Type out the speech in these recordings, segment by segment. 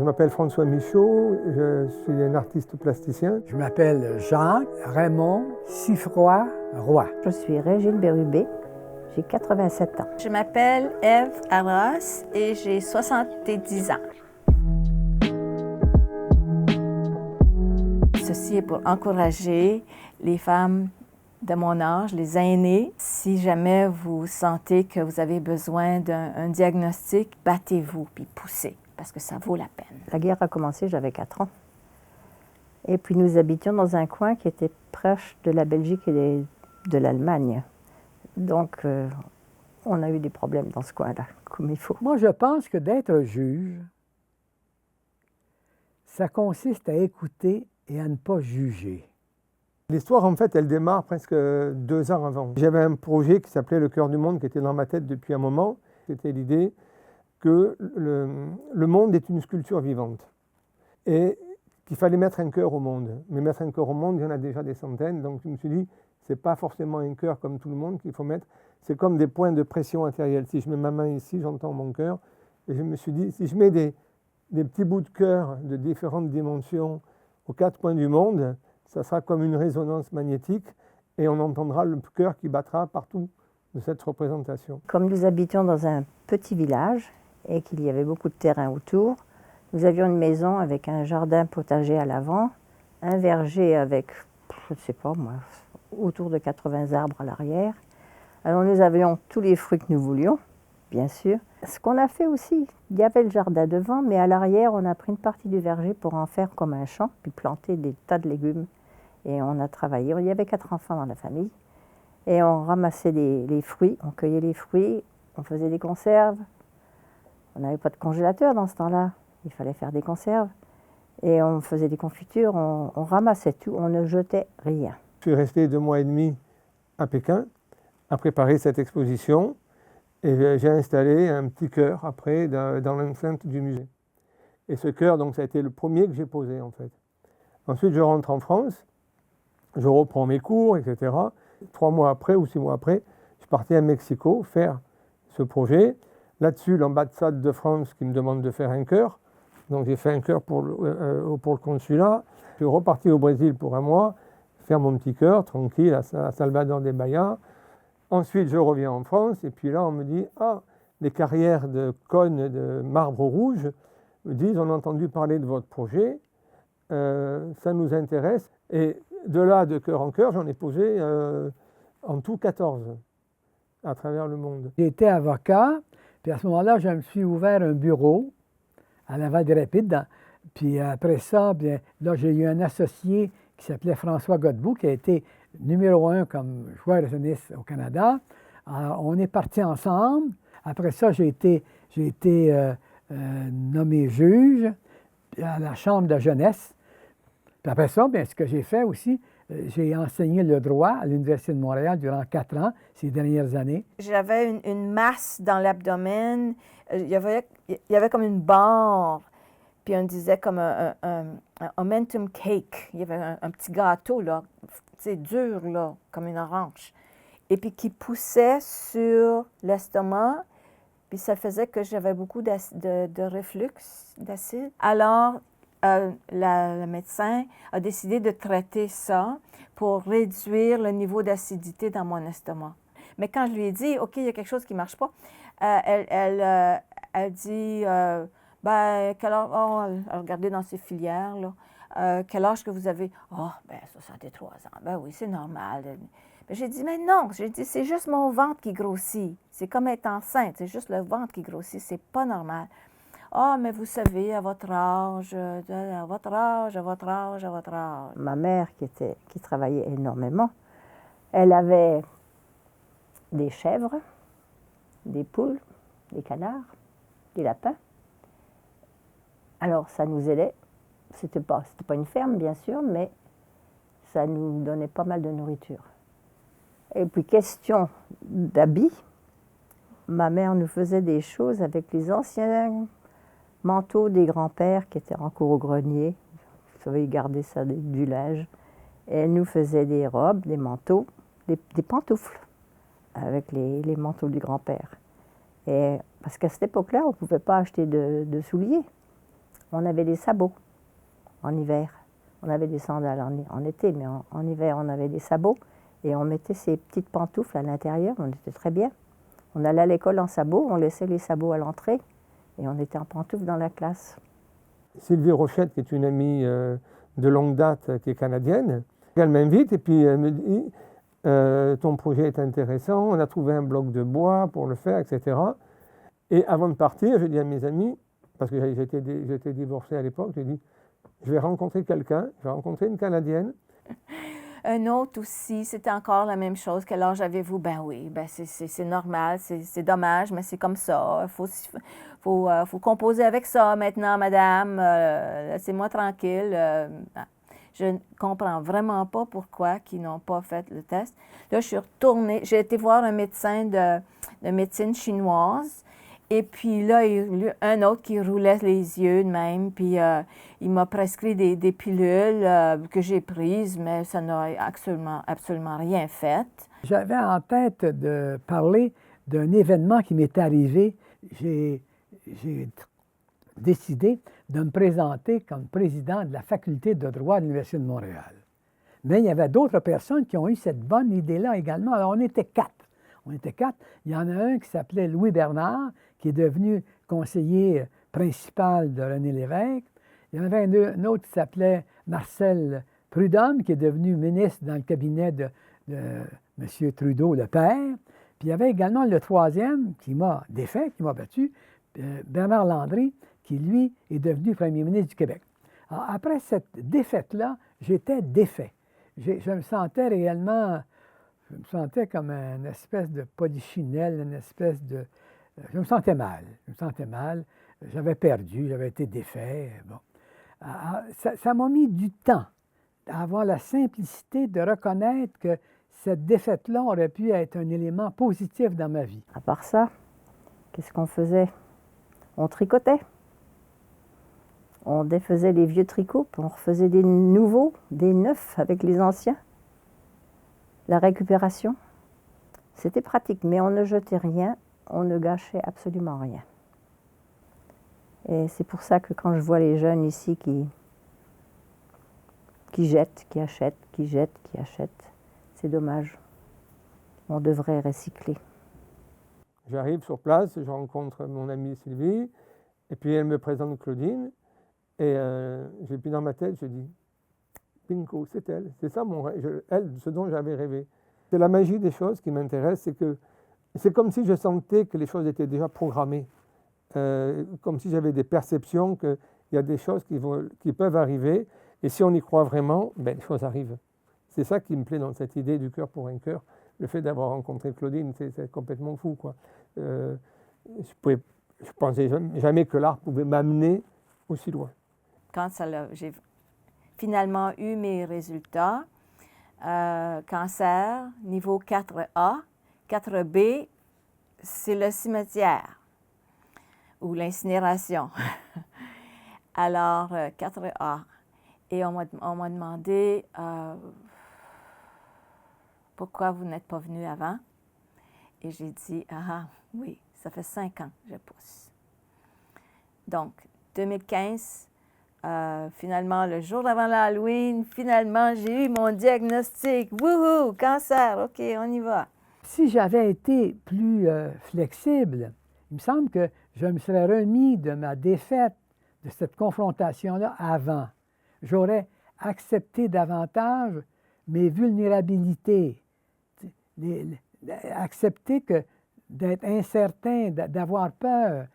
m'appelle François Michaud, je suis un artiste plasticien. Je m'appelle Jean-Raymond Siffroy-Roy. Je suis Régine Bérubé, j'ai 87 ans. Je m'appelle Ève Arras et j'ai 70 ans. Ceci est pour encourager les femmes de mon âge, les aînés. Si jamais vous sentez que vous avez besoin d'un diagnostic, battez-vous puis poussez, parce que ça vaut la peine. La guerre a commencé, j'avais 4 ans. Et puis nous habitions dans un coin qui était proche de la Belgique et de l'Allemagne. Donc, on a eu des problèmes dans ce coin-là, comme il faut. Moi, je pense que d'être juge, ça consiste à écouter et à ne pas juger. L'histoire, en fait, elle démarre presque 2 ans avant. J'avais un projet qui s'appelait Le Cœur du Monde, qui était dans ma tête depuis un moment. C'était l'idée que le monde est une sculpture vivante et qu'il fallait mettre un cœur au monde. Mais mettre un cœur au monde, il y en a déjà des centaines. Donc je me suis dit, ce n'est pas forcément un cœur comme tout le monde qu'il faut mettre. C'est comme des points de pression artérielle. Si je mets ma main ici, j'entends mon cœur. Et je me suis dit, si je mets des petits bouts de cœur de différentes dimensions aux 4 coins du monde, ça sera comme une résonance magnétique et on entendra le cœur qui battra partout de cette représentation. Comme nous habitions dans un petit village et qu'il y avait beaucoup de terrain autour, nous avions une maison avec un jardin potager à l'avant, un verger avec, je ne sais pas moi, autour de 80 arbres à l'arrière. Alors nous avions tous les fruits que nous voulions, bien sûr. Ce qu'on a fait aussi, il y avait le jardin devant, mais à l'arrière, on a pris une partie du verger pour en faire comme un champ, puis planter des tas de légumes. Et on a travaillé. Il y avait 4 enfants dans la famille. Et on ramassait les fruits, on cueillait les fruits, on faisait des conserves. On n'avait pas de congélateur dans ce temps-là. Il fallait faire des conserves. Et on faisait des confitures, on ramassait tout, on ne jetait rien. Je suis resté 2 mois et demi à Pékin à préparer cette exposition. Et j'ai installé un petit cœur après dans l'enceinte du musée. Et ce cœur, donc, ça a été le premier que j'ai posé, en fait. Ensuite, je rentre en France, je reprends mes cours, etc. 3 mois après ou 6 mois après, je partais à Mexico faire ce projet. Là-dessus, l'ambassade de France qui me demande de faire un cœur. Donc, j'ai fait un cœur pour le consulat. Je suis reparti au Brésil pour 1 mois, faire mon petit cœur, tranquille, à Salvador de Bahia. Ensuite, je reviens en France, et puis là, on me dit « Ah, les carrières de cônes de marbre rouge me disent, on a entendu parler de votre projet, ça nous intéresse. » Et de là, de cœur en cœur, j'en ai posé en tout 14 à travers le monde. J'étais avocat, puis à ce moment-là, je me suis ouvert un bureau à la Val-des-Rapides. Puis après ça, bien, là, j'ai eu un associé qui s'appelait François Godbout, qui a été numéro 1 comme joueur de tennis au Canada. Alors, on est partis ensemble. Après ça, j'ai été nommé juge à la Chambre de jeunesse. Puis après ça, bien, ce que j'ai fait aussi, j'ai enseigné le droit à l'Université de Montréal durant 4 ans, ces dernières années. J'avais une masse dans l'abdomen. Il y avait comme une barre. Puis on disait comme un momentum cake. Il y avait un petit gâteau, là, dur, là, comme une orange. Et puis qui poussait sur l'estomac. Puis ça faisait que j'avais beaucoup de reflux d'acide. Alors, le médecin a décidé de traiter ça pour réduire le niveau d'acidité dans mon estomac. Mais quand je lui ai dit, OK, il y a quelque chose qui ne marche pas, elle dit, ben, quel âge, oh, elle regardait dans ses filières, là, quel âge que vous avez? Oh, ben, 63 ans. Ben oui, c'est normal. Ben, j'ai dit, mais non, j'ai dit, c'est juste mon ventre qui grossit. C'est comme être enceinte, c'est juste le ventre qui grossit, c'est pas normal. Ah, mais vous savez, à votre âge, à votre âge, à votre âge, à votre âge. Ma mère, qui travaillait énormément, elle avait des chèvres, des poules, des canards, des lapins. Alors, ça nous aidait. C'était pas une ferme, bien sûr, mais ça nous donnait pas mal de nourriture. Et puis, question d'habits, ma mère nous faisait des choses avec les anciens manteaux des grands-pères qui étaient encore au grenier. Vous savez, garder ça du linge. Et elle nous faisait des robes, des manteaux, des pantoufles avec les manteaux du grand-père. Parce qu'à cette époque-là, on ne pouvait pas acheter de souliers. On avait des sabots en hiver. On avait des sandales en été, mais en hiver, on avait des sabots. Et on mettait ces petites pantoufles à l'intérieur. On était très bien. On allait à l'école en sabots, on laissait les sabots à l'entrée. Et on était en pantoufles dans la classe. Sylvie Rochette, qui est une amie de longue date, qui est canadienne, elle m'invite et puis elle me dit ton projet est intéressant, on a trouvé un bloc de bois pour le faire, etc. Et avant de partir, je dis à mes amis, parce que j'étais divorcé à l'époque, je dis je vais rencontrer quelqu'un, je vais rencontrer une Canadienne. Un autre aussi, c'était encore la même chose. Quel âge avez-vous? Ben oui, ben c'est normal, c'est dommage, mais c'est comme ça. Faut composer avec ça maintenant, madame. Laissez-moi tranquille. Je ne comprends vraiment pas pourquoi ils n'ont pas fait le test. Là, je suis retournée, j'ai été voir un médecin de médecine chinoise. Et puis là, il y a un autre qui roulait les yeux de même, puis il m'a prescrit des pilules que j'ai prises, mais ça n'a absolument rien fait. J'avais en tête de parler d'un événement qui m'est arrivé. J'ai décidé de me présenter comme président de la faculté de droit de l'Université de Montréal. Mais il y avait d'autres personnes qui ont eu cette bonne idée-là également. Alors, on était 4. Il y en a un qui s'appelait Louis Bernard, qui est devenu conseiller principal de René Lévesque. Il y en avait un autre qui s'appelait Marcel Prudhomme, qui est devenu ministre dans le cabinet de M. Trudeau, le père. Puis il y avait également le troisième qui m'a défait, qui m'a battu, Bernard Landry, qui, lui, est devenu premier ministre du Québec. Alors, après cette défaite-là, j'étais défait. Je me sentais réellement... Je me sentais comme une espèce de polichinelle, une espèce de... Je me sentais mal. J'avais perdu, j'avais été défait. Bon. Ça m'a mis du temps à avoir la simplicité de reconnaître que cette défaite-là aurait pu être un élément positif dans ma vie. À part ça, qu'est-ce qu'on faisait? On tricotait. On défaisait les vieux tricots, puis on refaisait des nouveaux, des neufs avec les anciens. La récupération, c'était pratique, mais on ne jetait rien, on ne gâchait absolument rien. Et c'est pour ça que quand je vois les jeunes ici qui jettent, qui achètent, c'est dommage. On devrait recycler. J'arrive sur place, je rencontre mon amie Sylvie, et puis elle me présente Claudine, et puis dans ma tête, je dis bingo, c'est elle, c'est ça ce dont j'avais rêvé. C'est la magie des choses qui m'intéresse, c'est que c'est comme si je sentais que les choses étaient déjà programmées, comme si j'avais des perceptions qu'il y a des choses qui peuvent arriver, et si on y croit vraiment, les choses arrivent. C'est ça qui me plaît dans cette idée du cœur pour un cœur, le fait d'avoir rencontré Claudine, c'est complètement fou, quoi. Je pensais jamais que l'art pouvait m'amener aussi loin. Quand j'ai finalement eu mes résultats, cancer, niveau 4A. 4B, c'est le cimetière ou l'incinération. Alors, 4A. Et on m'a demandé pourquoi vous n'êtes pas venu avant. Et j'ai dit, oui, ça fait 5 ans que je pousse. Donc, 2015, finalement, le jour avant l'Halloween, finalement, j'ai eu mon diagnostic. Wouhou, cancer, OK, on y va. Si j'avais été plus flexible, il me semble que je me serais remis de ma défaite, de cette confrontation-là avant. J'aurais accepté davantage mes vulnérabilités, accepter d'être incertain, d'avoir peur,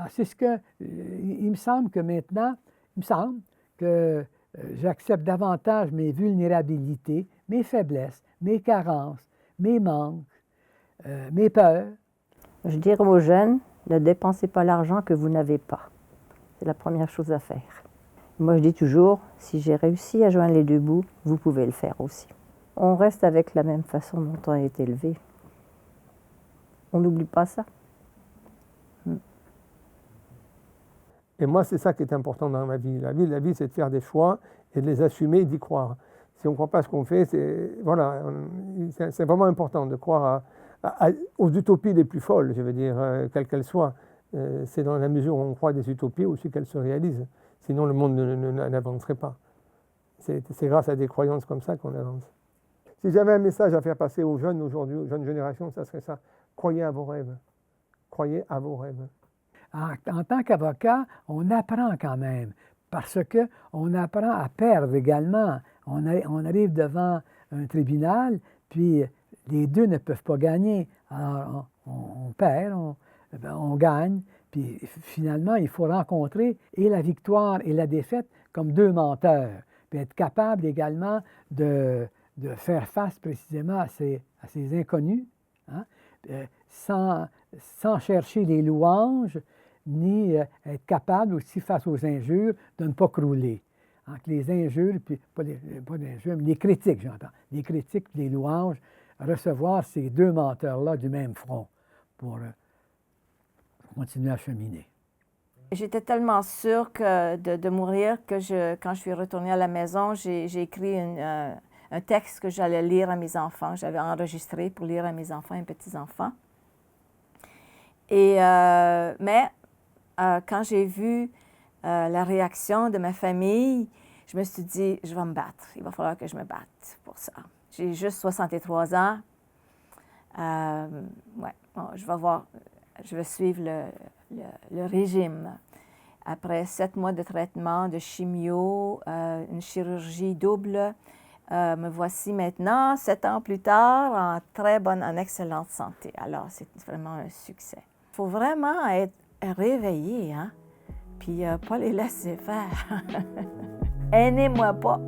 c'est ce que il me semble que maintenant, j'accepte davantage mes vulnérabilités, mes faiblesses, mes carences, mes manques, mes peurs. Je dirais aux jeunes, ne dépensez pas l'argent que vous n'avez pas. C'est la première chose à faire. Moi, je dis toujours, si j'ai réussi à joindre les deux bouts, vous pouvez le faire aussi. On reste avec la même façon dont on a été élevé. On n'oublie pas ça. Et moi, c'est ça qui est important dans ma vie. La vie, c'est de faire des choix et de les assumer et d'y croire. Si on ne croit pas à ce qu'on fait, c'est vraiment important de croire aux utopies les plus folles, je veux dire, quelles qu'elles soient. c'est dans la mesure où on croit des utopies aussi qu'elles se réalisent. Sinon, le monde n'avancerait pas. C'est grâce à des croyances comme ça qu'on avance. Si j'avais un message à faire passer aux jeunes aujourd'hui, aux jeunes générations, ça serait ça. Croyez à vos rêves. Croyez à vos rêves. En tant qu'avocat, on apprend quand même, parce qu'on apprend à perdre également. On arrive devant un tribunal, puis les deux ne peuvent pas gagner. Alors, on perd, on gagne, puis finalement, il faut rencontrer et la victoire et la défaite comme deux menteurs, puis être capable également de faire face précisément à ces inconnus, hein, sans chercher les louanges, ni être capable aussi face aux injures de ne pas crouler. Entre les injures, puis pas les injures, mais les critiques, j'entends. Les critiques, les louanges, recevoir ces deux menteurs-là du même front pour continuer à cheminer. J'étais tellement sûre de mourir que quand je suis retournée à la maison, j'ai écrit un texte que j'allais lire à mes enfants. J'avais enregistré pour lire à mes enfants et petits-enfants. Mais quand j'ai vu la réaction de ma famille, je me suis dit, je vais me battre. Il va falloir que je me batte pour ça. J'ai juste 63 ans. Je vais suivre le régime. Après 7 mois de traitement, de chimio, une chirurgie double, me voici maintenant, 7 ans plus tard, en excellente santé. Alors, c'est vraiment un succès. Il faut vraiment être réveillé, hein? Puis pas les laisser faire. Aimez-moi pas.